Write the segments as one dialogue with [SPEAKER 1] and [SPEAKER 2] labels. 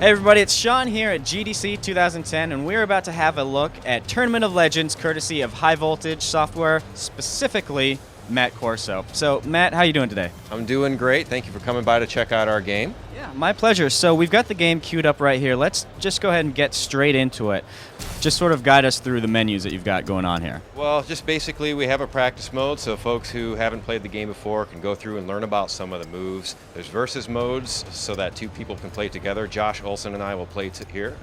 [SPEAKER 1] Hey everybody, it's Sean here at GDC 2010, and we're about to have a look at Tournament of Legends, courtesy of High Voltage Software, specifically Matt Corso. So, Matt, how you doing today?
[SPEAKER 2] I'm doing great. Thank you for coming by to check out our game.
[SPEAKER 1] Yeah, my pleasure. So we've got the game queued up right here. Let's just go ahead and get straight into it. Just sort of guide us through the menus that you've got going on here.
[SPEAKER 2] Well, just basically we have a practice mode, so folks who haven't played the game before can go through and learn about some of the moves. There's versus modes, so that two people can play together. Josh Olson and I will play here.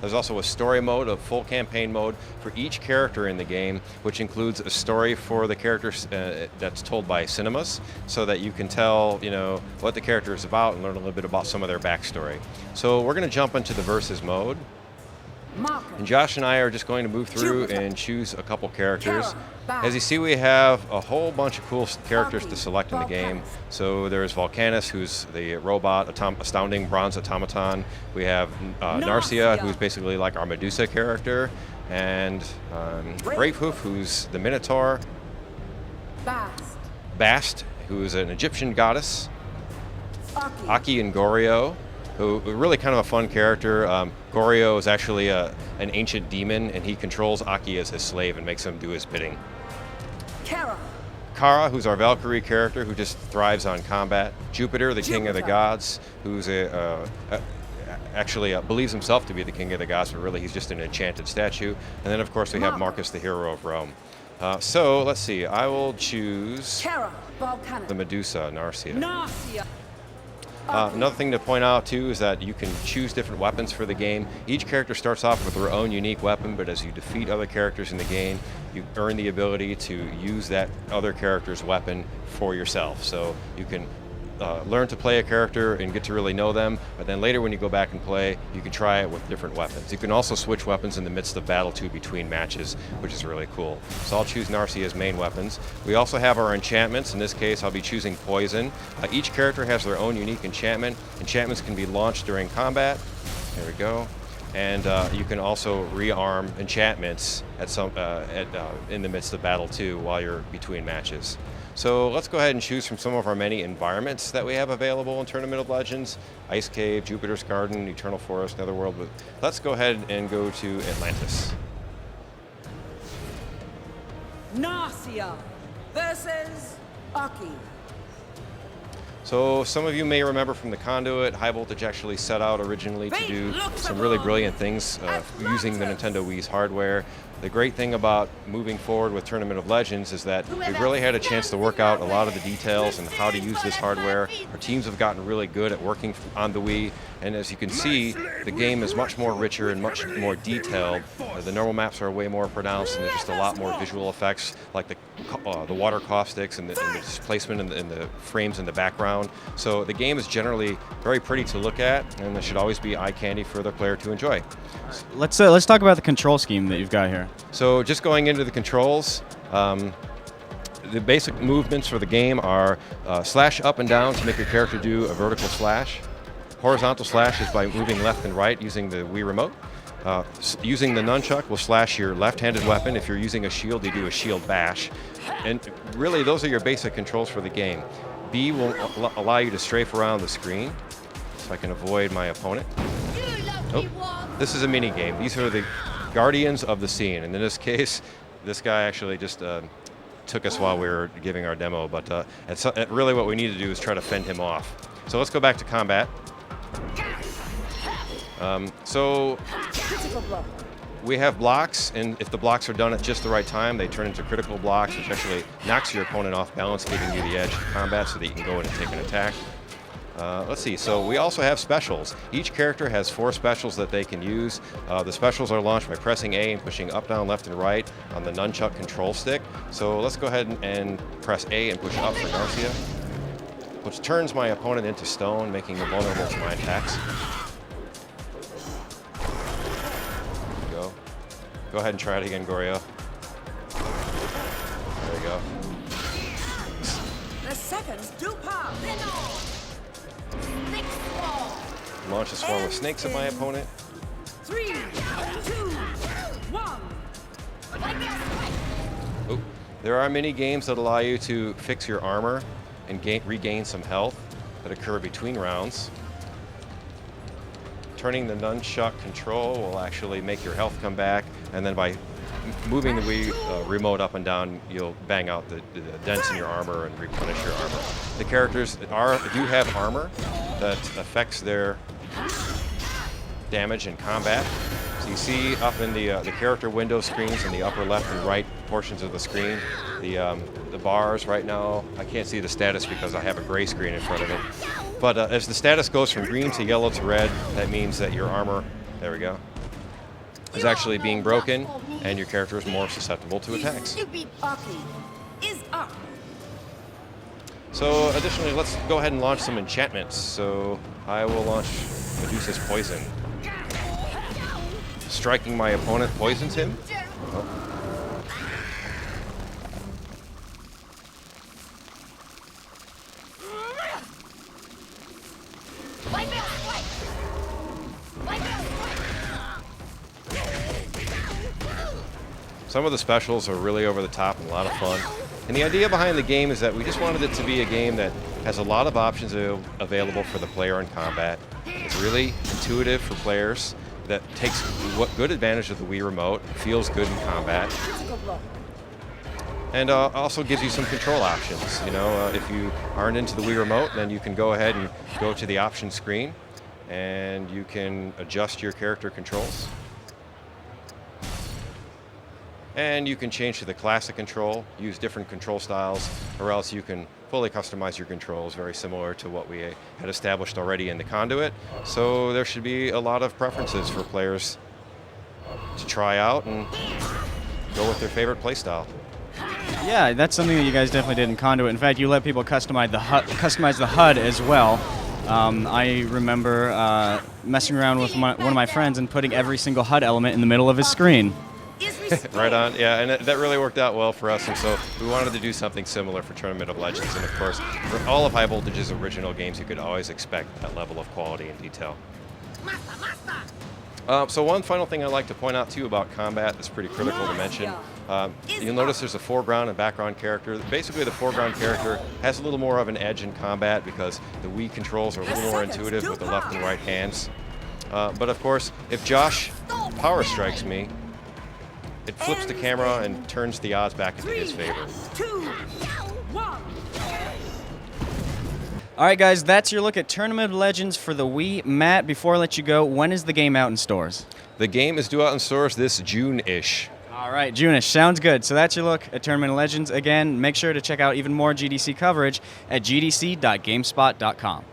[SPEAKER 2] There's also a story mode, a full campaign mode for each character in the game, which includes a story for the characters that's told by cinemas, so that you can tell, what the character is about and learn a little bit about some of their backstory. So we're going to jump into the versus mode. And Josh and I are just going to move through and choose a couple characters. As you see, we have a whole bunch of cool characters to select in the game. So there's Volcanus, who's the robot, astounding bronze automaton. We have Narcia, who's basically like our Medusa character. And Bravehoof, who's the Minotaur. Bast, who's an Egyptian goddess. Aki and Goryo, who are really kind of a fun character. Goryo is actually an ancient demon, and he controls Aki as his slave and makes him do his bidding. Kara, who's our Valkyrie character, who just thrives on combat. Jupiter, the king of the gods, who's actually believes himself to be the king of the gods, but really he's just an enchanted statue. And then, of course, we have Marcus, the hero of Rome. So let's see. I will choose the Medusa, Narcia. Another thing to point out too is that you can choose different weapons for the game. Each character starts off with their own unique weapon, but as you defeat other characters in the game, you earn the ability to use that other character's weapon for yourself. So you can learn to play a character and get to really know them, but then later when you go back and play, you can try it with different weapons. You can also switch weapons in the midst of battle too, between matches, which is really cool. So I'll choose Narcia's main weapons. We also have our enchantments. In this case, I'll be choosing Poison. Each character has their own unique enchantment. Enchantments can be launched during combat. There we go. And you can also rearm enchantments in the midst of battle too, while you're between matches. So let's go ahead and choose from some of our many environments that we have available in Tournament of Legends. Ice Cave, Jupiter's Garden, Eternal Forest, Netherworld. But let's go ahead and go to Atlantis.
[SPEAKER 3] Narcia versus Aki.
[SPEAKER 2] So some of you may remember from the Conduit, High Voltage actually set out originally to do some really brilliant things using the Nintendo Wii's hardware. The great thing about moving forward with Tournament of Legends is that we've really had a chance to work out a lot of the details and how to use this hardware. Our teams have gotten really good at working on the Wii, and as you can see, the game is much more richer and much more detailed. The normal maps are way more pronounced, and there's just a lot more visual effects, like the water caustics and the displacement and the frames in the background. So the game is generally very pretty to look at, and it should always be eye candy for the player to enjoy.
[SPEAKER 1] Let's talk about the control scheme that you've got here.
[SPEAKER 2] So just going into the controls, the basic movements for the game are slash up and down to make your character do a vertical slash. Horizontal slash is by moving left and right using the Wii remote. Using the nunchuck will slash your left-handed weapon. If you're using a shield, you do a shield bash. And really, those are your basic controls for the game. B will allow you to strafe around the screen, so I can avoid my opponent. Oh, this is a mini game. These are the guardians of the scene, and in this case, this guy actually just took us while we were giving our demo, but really what we need to do is try to fend him off. So let's go back to combat. So we have blocks, and if the blocks are done at just the right time, they turn into critical blocks, which actually knocks your opponent off balance, giving you the edge of combat so that you can go in and take an attack. Let's see, so we also have specials. Each character has 4 specials that they can use. The specials are launched by pressing A and pushing up, down, left, and right on the nunchuck control stick. So let's go ahead and press A and push up for Narcia, which turns my opponent into stone, making him vulnerable to my attacks. There we go. Go ahead and try it again, Goryo. There we go.
[SPEAKER 3] The seconds do pass.
[SPEAKER 2] Launch a swarm of snakes at my opponent.
[SPEAKER 3] 3, 2, 1.
[SPEAKER 2] Oh, there are mini games that allow you to fix your armor and regain some health that occur between rounds. turning the nunchuck control will actually make your health come back, and then by moving the Wii remote up and down, you'll bang out the dents in your armor and replenish your armor. The characters do have armor that affects their damage in combat. So you see up in the character window screens in the upper left and right portions of the screen, the bars right now, I can't see the status because I have a gray screen in front of it. But as the status goes from green to yellow to red, that means that your armor, there we go, is actually being broken, and your character is more susceptible to attacks.
[SPEAKER 3] Aki is up.
[SPEAKER 2] So additionally, let's go ahead and launch some enchantments. So I will launch Medusa's Poison. Striking my opponent poisons him. Oh. Some of the specials are really over the top and a lot of fun. And the idea behind the game is that we just wanted it to be a game that has a lot of options available for the player in combat. It's really intuitive for players, that takes good advantage of the Wii remote, feels good in combat, and also gives you some control options. You know, if you aren't into the Wii remote, then you can go ahead and go to the options screen, and you can adjust your character controls. And you can change to the classic control, use different control styles, or else you can fully customize your controls, very similar to what we had established already in the Conduit. So there should be a lot of preferences for players to try out and go with their favorite playstyle.
[SPEAKER 1] Yeah, that's something that you guys definitely did in Conduit. In fact, you let people customize the HUD as well. I remember messing around with one of my friends and putting every single HUD element in the middle of his screen.
[SPEAKER 2] Right on, yeah, and that really worked out well for us, and so we wanted to do something similar for Tournament of Legends, and of course, for all of High Voltage's original games, you could always expect that level of quality and detail. So one final thing I'd like to point out too about combat that's pretty critical to mention. You'll notice there's a foreground and background character. Basically, the foreground character has a little more of an edge in combat because the Wii controls are a little more intuitive with the left and right hands. But of course, if Josh power strikes me, it flips the camera and turns the odds back into his favor.
[SPEAKER 3] 2, 1.
[SPEAKER 1] All right, guys, that's your look at Tournament of Legends for the Wii. Matt, before I let you go, when is the game out in stores?
[SPEAKER 2] The game is due out in stores this June-ish.
[SPEAKER 1] All right, June-ish. Sounds good. So that's your look at Tournament of Legends. Again, make sure to check out even more GDC coverage at gdc.gamespot.com.